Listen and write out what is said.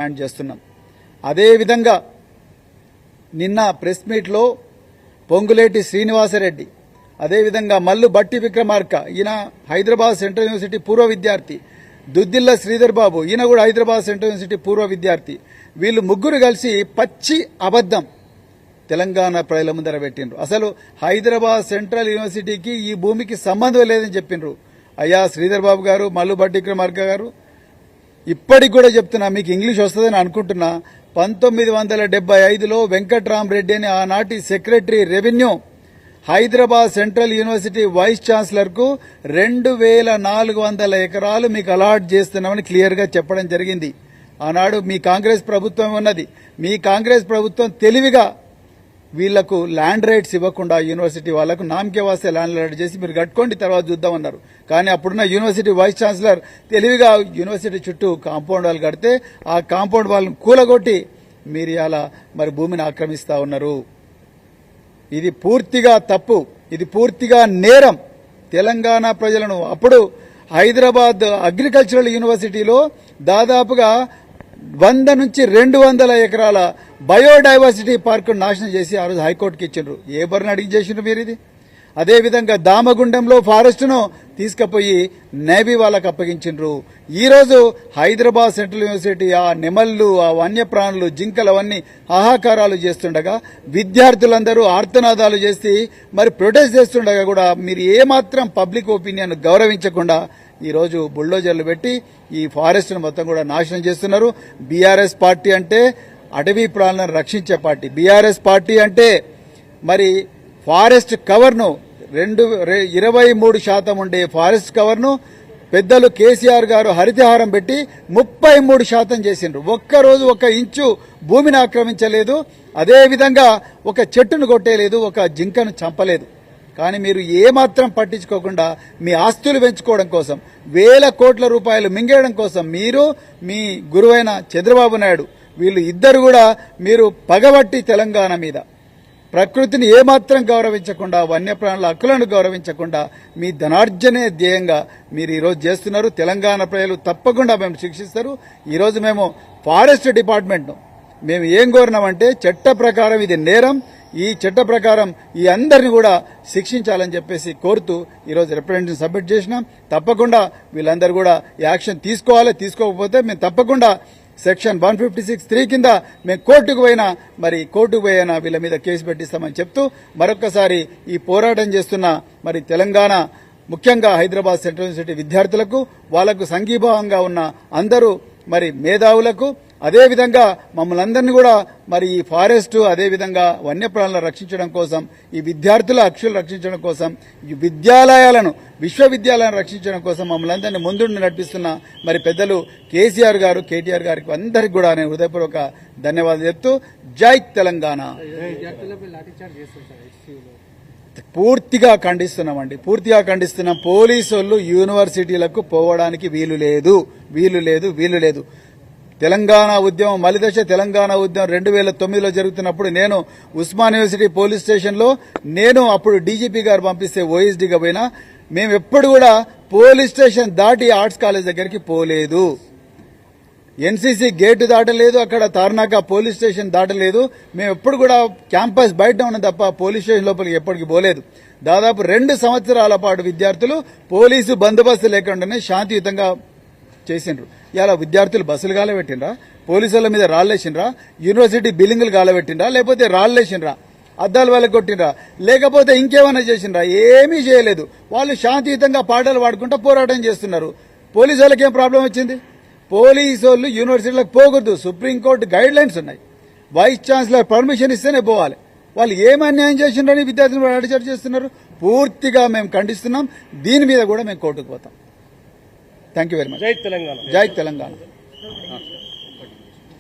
Demand చేస్తున్నాం. అదేవిధంగా నిన్న ప్రెస్ మీట్లో పొంగులేటి శ్రీనివాసరెడ్డి, అదేవిధంగా మల్లు బట్టి విక్రమార్క, ఈయన హైదరాబాద్ సెంట్రల్ యూనివర్సిటీ పూర్వ విద్యార్థి, దుద్దిల్ల శ్రీధర్ బాబు, ఈయన కూడా హైదరాబాద్ సెంట్రల్ యూనివర్సిటీ పూర్వ విద్యార్థి, వీళ్ళు ముగ్గురు కలిసి పచ్చి అబద్దం తెలంగాణ ప్రజల ముందర పెట్టిండ్రు. అసలు హైదరాబాద్ సెంట్రల్ యూనివర్సిటీకి ఈ భూమికి సంబంధం లేదని చెప్పిండ్రు. అయ్యా శ్రీధర్ బాబు గారు, మల్లు బట్టి విక్రమార్క గారు, ఇప్పటికి కూడా చెప్తున్నా, మీకు ఇంగ్లీష్ వస్తుందని అనుకుంటున్నా. 1975లో వెంకట్రామరెడ్డి అని ఆనాటి secretary revenue Hyderabad central university vice chancellor కు 2400 ఎకరాలు మీకు అలాట్ చేస్తున్నామని క్లియర్ గా చెప్పడం జరిగింది. ఆనాడు మీ కాంగ్రెస్ ప్రభుత్వం ఉన్నది. మీ కాంగ్రెస్ ప్రభుత్వం తెలివిగా వీళ్లకు ల్యాండ్ రైట్స్ ఇవ్వకుండా యూనివర్సిటీ వాళ్లకు నామకే వాస్తే ల్యాండ్ రైట్ చేసి మీరు కట్టుకోండి తర్వాత చూద్దామన్నారు. కానీ అప్పుడున్న యూనివర్సిటీ వైస్ ఛాన్సలర్ తెలివిగా యూనివర్సిటీ చుట్టూ కాంపౌండ్ వాళ్ళు కడితే ఆ కాంపౌండ్ వాళ్ళని కూలగొట్టి మీరు ఇలా మరి భూమిని ఆక్రమిస్తా ఉన్నారు. ఇది పూర్తిగా తప్పు, ఇది పూర్తిగా నేరం. తెలంగాణ ప్రజలను అప్పుడు హైదరాబాద్ అగ్రికల్చరల్ యూనివర్సిటీలో దాదాపుగా 100 నుంచి 200 ఎకరాల బయోడైవర్సిటీ పార్కు నాశనం చేసి ఆ రోజు హైకోర్టుకి ఇచ్చిండ్రు. ఏ బరిని అడిగి చేసిండ్రు మీరు ఇది? అదేవిధంగా దామగుండంలో ఫారెస్ట్ను తీసుకుపోయి నేవీ వాళ్ళకు అప్పగించిండ్రు. ఈ రోజు హైదరాబాద్ సెంట్రల్ యూనివర్సిటీ ఆ నెమళ్లు, ఆ వన్యప్రాణులు, జింకలు అవన్నీ హాహాకారాలు చేస్తుండగా విద్యార్థులందరూ ఆర్తనాదాలు చేసి మరి ప్రొటెస్ట్ చేస్తుండగా కూడా మీరు ఏమాత్రం పబ్లిక్ ఒపీనియన్ గౌరవించకుండా ఈరోజు బుల్డోజర్లు పెట్టి ఈ ఫారెస్ట్ ను మొత్తం కూడా నాశనం చేస్తున్నారు. బీఆర్ఎస్ పార్టీ అంటే అటవీ ప్రాణులను రక్షించే పార్టీ. బీఆర్ఎస్ పార్టీ అంటే మరి ఫారెస్ట్ కవర్ను 23% ఉండే ఫారెస్ట్ కవర్ను పెద్దలు కేసీఆర్ గారు హరితహారం పెట్టి 33% చేసిండ్రు. ఒక్కరోజు 1 ఇంచు భూమిని ఆక్రమించలేదు, అదేవిధంగా ఒక చెట్టును కొట్టేయలేదు, ఒక జింకను చంపలేదు. కానీ మీరు ఏమాత్రం పట్టించుకోకుండా మీ ఆస్తులు పెంచుకోవడం కోసం, వేల కోట్ల రూపాయలు మింగేయడం కోసం మీరు, మీ గురువైన చంద్రబాబు నాయుడు, వీళ్ళు ఇద్దరు కూడా మీరు పగబట్టి తెలంగాణ మీద ప్రకృతిని ఏమాత్రం గౌరవించకుండా, వన్యప్రాణుల హక్కులను గౌరవించకుండా మీ ధనార్జనే ధ్యేయంగా మీరు ఈరోజు చేస్తున్నారు. తెలంగాణ ప్రజలు తప్పకుండా మేము శిక్షిస్తారు. ఈరోజు మేము ఫారెస్ట్ డిపార్ట్మెంట్ను మేము ఏం కోరినామంటే చట్ట ప్రకారం ఇది నేరం, ఈ చట్ట ప్రకారం ఈ అందరిని కూడా శిక్షించాలని చెప్పేసి కోరుతూ ఈరోజు రిప్రజెంటేషన్ సబ్మిట్ చేసినాం. తప్పకుండా వీళ్ళందరూ కూడా యాక్షన్ తీసుకోవాలి. తీసుకోకపోతే మేము తప్పకుండా సెక్షన్ 156(3) కింద మేము కోర్టుకు పోయినా వీళ్ళ మీద కేసు పెట్టిస్తామని చెప్తూ మరొక్కసారి ఈ పోరాటం చేస్తున్న మరి తెలంగాణ, ముఖ్యంగా హైదరాబాద్ సెంట్రల్ యూనివర్సిటీ విద్యార్థులకు, వాళ్లకు సంఘీభావంగా ఉన్న అందరూ మరి మేధావులకు, అదేవిధంగా మమ్మల్ని అందరినీ కూడా మరి ఈ ఫారెస్ట్, అదేవిధంగా వన్యప్రాణులను రక్షించడం కోసం, ఈ విద్యార్థుల హక్కులు రక్షించడం కోసం, ఈ విద్యాలయాలను, విశ్వవిద్యాలయాలను రక్షించడం కోసం మమ్మల్ని అందరినీ ముందుండి నడిపిస్తున్న మరి పెద్దలు కేసీఆర్ గారు, కేటీఆర్ గారికి అందరికీ కూడా నేను హృదయపూర్వక ధన్యవాదాలు చెప్తూ జై తెలంగాణ. పూర్తిగా ఖండిస్తున్నామండి, పూర్తిగా ఖండిస్తున్నాం. పోలీసు వాళ్ళు యూనివర్సిటీలకు పోవడానికి వీలు లేదు. తెలంగాణ ఉద్యమం, మలిదశ తెలంగాణ ఉద్యమం 2009లో జరుగుతున్నప్పుడు నేను ఉస్మాన్ యూనివర్సిటీ పోలీస్ స్టేషన్లో నేను అప్పుడు డీజీపీ గారు పంపిస్తే ఓఎస్డీగా పోయినా, మేము ఎప్పుడు కూడా పోలీస్ స్టేషన్ దాటి ఆర్ట్స్ కాలేజ్ దగ్గరికి పోలేదు. ఎన్సీసీ గేటు దాటలేదు, అక్కడ తార్నాక పోలీస్ స్టేషన్ దాటలేదు. మేము ఎప్పుడు కూడా క్యాంపస్ బయట ఉన్న తప్ప పోలీస్ స్టేషన్ లోపలికి ఎప్పటికీ పోలేదు. దాదాపు 2 సంవత్సరాల పాటు విద్యార్థులు పోలీసు బందోబస్తు లేకుండానే శాంతియుతంగా చేసిండ్రు. ఇలా విద్యార్థులు బస్సులు గాలబెట్టిండ్రా, పోలీసుల మీద రాళ్లేసిండ్రా, యూనివర్సిటీ బిల్డింగులు గాలబెట్టిండ్రా, లేకపోతే రాళ్లేసిండ్రా, అద్దాలు వాళ్ళకి కొట్టిండ్రా, లేకపోతే ఇంకేమైనా చేసిండ్రా? ఏమీ చేయలేదు. వాళ్ళు శాంతియుతంగా పాటలు పాడుకుంటూ పోరాటం చేస్తున్నారు. పోలీసు వాళ్ళకి ఏం ప్రాబ్లం వచ్చింది? పోలీసు వాళ్ళు యూనివర్సిటీలకు పోకూడదు, సుప్రీంకోర్టు గైడ్ లైన్స్ ఉన్నాయి. వైస్ ఛాన్సలర్ పర్మిషన్ ఇస్తేనే పోవాలి. వాళ్ళు ఏం అన్యాయం చేసిండ్రని విద్యార్థులు అడిచర్ చేస్తున్నారు. పూర్తిగా మేము ఖండిస్తున్నాం. దీని మీద కూడా మేము కోర్టుకు పోతాం. Thank you very much. జై తెలంగాణ. జై తెలంగాణ.